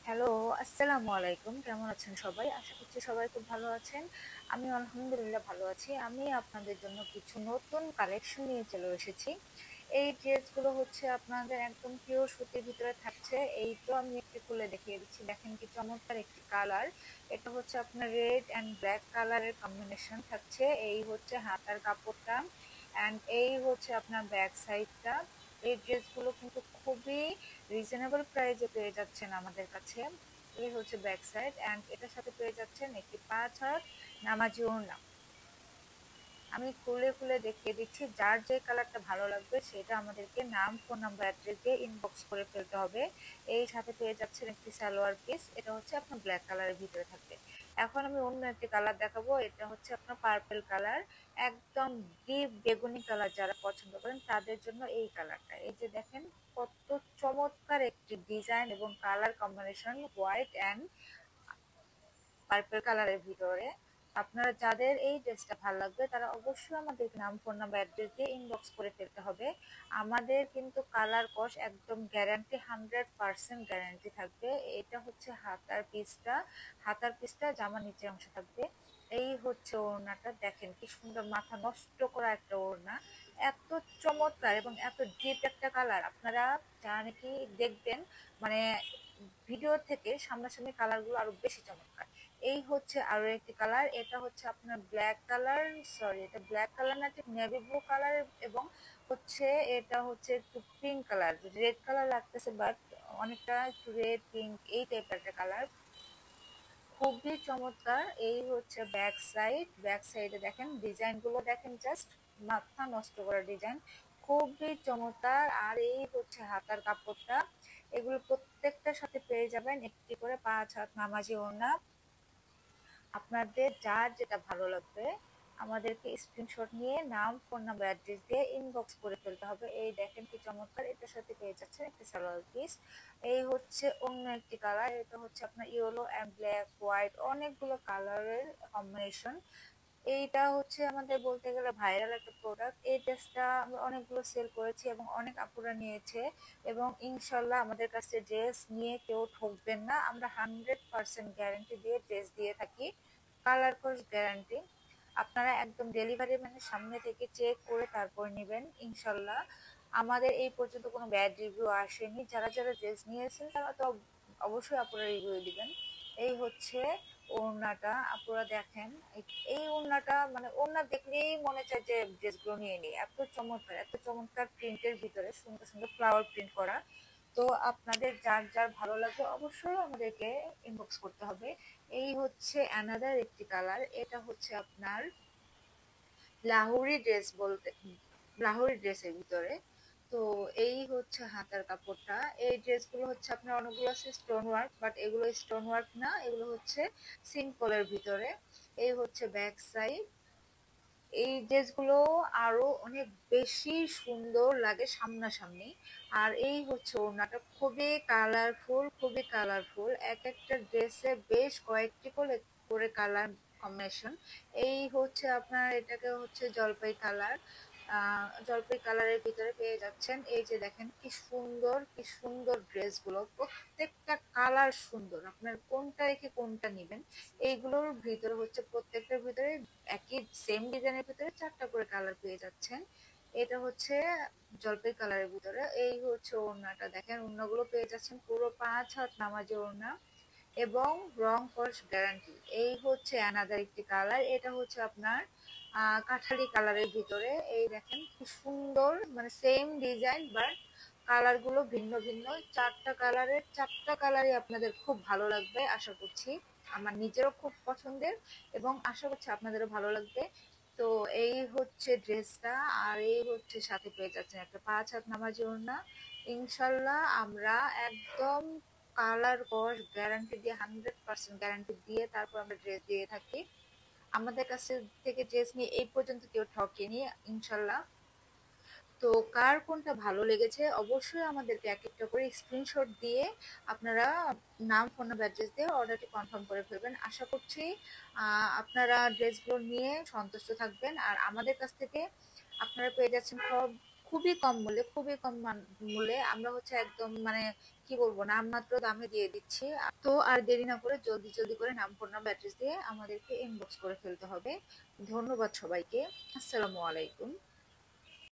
Hello, আসসালামু আলাইকুম। কেমন আছেন সবাই? আশা করছি সবাই খুব ভালো আছেন। আমি আলহামদুলিল্লাহ ভালো আছি। আমি আপনাদের জন্য কিছু নতুন কালেকশন নিয়ে চলে এসেছি। এই ড্রেসগুলো হচ্ছে আপনাদের একদম পিওর সুতির ভিতরে থাকছে। এই তো আমি একটু খুলে দেখিয়ে দিচ্ছি। দেখেন কি চমৎকার একটি কালার। এটা হচ্ছে আপনার রেড অ্যান্ড ব্ল্যাক কালারের কম্বিনেশন থাকছে। এই হচ্ছে হাতার কাপড়টা অ্যান্ড এই হচ্ছে আপনার ব্যাক সাইডটা। এই ড্রেসগুলো কিন্তু খুবই রিজনেবল প্রাইসে পেয়ে যাচ্ছেন আমাদের কাছে। এই হচ্ছে ব্যাক সাইড এন্ড এটার সাথে পেয়ে যাচ্ছেন একটি 5 হাত নামাজি ওড়না। আমি খুলে খুলে দেখিয়ে দিচ্ছি, যার যে কালারটা ভালো লাগবে সেটা আমাদেরকে নাম, ফোন নাম্বার, অ্যাড্রেস দিয়ে ইনবক্স করে ফেলতে হবে। এই সাথে পেয়ে যাচ্ছেন একটি সালোয়ার পিস, এটা হচ্ছে আপনার ব্ল্যাক কালারের ভিতরে থাকবে। এখন আমি অন্য একটি কালার দেখাবো, এটা হচ্ছে আপনার পার্পল কালার, একদম ডিপ বেগুনি কালার। যারা পছন্দ করেন তাদের জন্য এই কালারটা। এই যে দেখেন কত চমৎকার একটি ডিজাইন এবং colour combination, white and purple কালারের ভিতরে। আপনারা যাদের এই ড্রেসটা ভালো লাগবে তারা অবশ্যই আমাদের নাম, ফোন নাম্বার, অ্যাড্রেস দিয়ে ইনবক্স করে ফেলতে হবে। আমাদের কিন্তু কালার কস একদম গ্যারান্টি, 100% গ্যারান্টি থাকবে। এটা হচ্ছে হাতার পিসটা জামা নিচের অংশ থাকবে। এই হচ্ছে ওড়নাটা, দেখেন কি সুন্দর, মাথা নষ্ট করা একটা ওড়না। এত চমৎকার এবং এত ডিপ একটা কালার, আপনারা যারা নাকি দেখবেন মানে ভিডিও থেকে সামনাসামনি কালারগুলো আরো বেশি চমৎকার। এই হচ্ছে আরো একটি কালার, এটা হচ্ছে আপনার ব্ল্যাক কালার, সরি এটা ব্ল্যাক কালার না, ঠিক নেভি ব্লু কালার, এবং হচ্ছে এটা হচ্ছে একটু পিঙ্ক কালার, রেড কালার লাগতেছে বাট অনেকটা একটু রেড পিঙ্ক এই টাইপের একটা কালার। খুবই চমৎকার। এই হচ্ছে ব্যাক সাইডে দেখেন ডিজাইন গুলো, দেখেন জাস্ট মাথা নষ্ট করা ডিজাইন, খুবই চমৎকার। আর এই হচ্ছে হাতার কাপড়টা, এগুলো প্রত্যেকটার সাথে পেয়ে যাবেন একটি করে 5 হাত নামাজি ওড়না। আপনাদের যার যেটা ভালো লাগবে আমাদেরকে স্ক্রিনশট নিয়ে নাম, ফোন নাম্বার, অ্যাড্রেস দিয়ে ইনবক্স করে ফেলতে হবে। এই দেখেন কি চমৎকার, এটার সাথে পেয়ে যাচ্ছেন একটা সালোয়ার পিস। এই হচ্ছে অন্য একটি কালার, এটা হচ্ছে আপনার ইয়েলো অ্যান্ড ব্ল্যাক, হোয়াইট, অনেকগুলো কালারের কম্বিনেশন। এইটা হচ্ছে আমাদের বলতে গেলে ভাইরাল একটা প্রোডাক্ট। এই ড্রেসটা আমরা অনেকগুলো সেল করেছি এবং অনেক আপুরা নিয়েছে, এবং ইনশাল্লাহ আমাদের কাছে ড্রেস নিয়ে কেউ ঠকবেন না। আমরা 100% গ্যারান্টি দিয়ে ড্রেস দিয়ে থাকি, কালার কোর্স গ্যারান্টি। আপনারা একদম ডেলিভারি মানে সামনে থেকে চেক করে তারপর নেবেন ইনশাল্লাহ। আমাদের এই পর্যন্ত কোনো ব্যাড রিভিউ আসেনি। যারা যারা ড্রেস নিয়েছেন তারা তো অবশ্যই আপনারা রিভিউ দিবেন। এই হচ্ছে ওড়নাটা, আপনারা দেখেন। এই ওড়নাটা মানে ওড়না দেখলেই মনে চায় যে ড্রেসগুলো নিয়ে নিই, এত চমৎকার, এত চমৎকার প্রিন্টের ভিতরে সুন্দর সুন্দর ফ্লাওয়ার প্রিন্ট করা। তো আপনাদের যার যার ভালো লাগবে অবশ্যই আমাদেরকে ইনবক্স করতে হবে। এই হচ্ছে অ্যানাদার একটি কালার, এটা হচ্ছে আপনার লাহোরি ড্রেস বলতে, লাহোরি ড্রেসের ভিতরে। তো এই হচ্ছে হাতার কাপড়টা। এই ড্রেসগুলো হচ্ছে আপনার অনেকগুলো আছে স্টোন ওয়ার্ক, বাট এগুলো স্টোন ওয়ার্ক না, এগুলো হচ্ছে সিম্পলের ভিতরে। এই হচ্ছে ব্যাক সাইড। এই ড্রেসগুলো আরো অনেক বেশি সুন্দর লাগে সামনাসামনি। আর এই হচ্ছে ওড়নাটা, খুবই কালারফুল, এক একটা ড্রেসে বেশ কয়েকটি করে কালার কম্বিনেশন। এই হচ্ছে আপনার এটাকে হচ্ছে জলপাই কালারের ভিতরে পেয়ে যাচ্ছেন। এই যে দেখেন কি সুন্দর, কি সুন্দর ড্রেসগুলো, প্রত্যেকটা কালার সুন্দর, আপনার কোনটা রেখে কোনটা নিবেন। এইগুলোর ভিতরে হচ্ছে প্রত্যেকটার ভিতরে একই সেম ডিজাইনের ভিতরে 4টা করে কালার পেয়ে যাচ্ছেন। এটা হচ্ছে জলপাই কালারের ভিতরে। এই হচ্ছে ওড়নাটা, দেখেন ওড়নাগুলো পেয়ে যাচ্ছেন পুরো 5 হাত নামাজি ওড়না এবং রং কস গ্যারান্টি। এই হচ্ছে অ্যানাদার একটি কালার, এটা হচ্ছে আপনার কাঠালি কালারের ভিতরে। এই দেখেন কি সুন্দর, মানে সেম ডিজাইন বাট কালার গুলো ভিন্ন ভিন্ন। 4টা কালারই আপনাদের খুব ভালো লাগবে আশা করছি। আমার নিজেরও খুব পছন্দের এবং আশা করছি আপনাদেরও ভালো লাগবে। তো এই হচ্ছে ড্রেসটা। আর এই হচ্ছে সাথে পেয়ে যাচ্ছেন একটা 5 হাত নামাজি ওড়না। ইনশাল্লাহ আমরা একদম কালার কস গ্যারান্টি দিয়ে, 100% গ্যারান্টি দিয়ে তারপর আমরা ড্রেস দিয়ে থাকি। আমাদের কাছে থেকে ড্রেস নিয়ে এই পর্যন্ত কেউ ঠকেনি ইনশাল্লাহ। তো কার কোনটা ভালো লেগেছে অবশ্যই আমাদেরকে এক একটা করে স্ক্রিনশট দিয়ে আপনারা নাম, ফোন নাম্বার, অ্যাড্রেস দিয়ে অর্ডারটি কনফার্ম করে ফেলবেন। আশা করছি আপনারা ড্রেসগুলো নিয়ে সন্তুষ্ট থাকবেন। আর আমাদের কাছ থেকে আপনারা পেয়ে যাচ্ছেন খুবই কম মূল্যে, খুবই কম মূল্যে। আমরা হচ্ছে একদম মানে কি বলবো, নামমাত্র দামে দিয়ে দিচ্ছি। তো আর দেরি না করে জলদি জলদি করে নাম, ফোন নাম্বার, অ্যাড্রেস দিয়ে আমাদেরকে ইনবক্স করে ফেলতে হবে। ধন্যবাদ সবাইকে। আসসালামু আলাইকুম।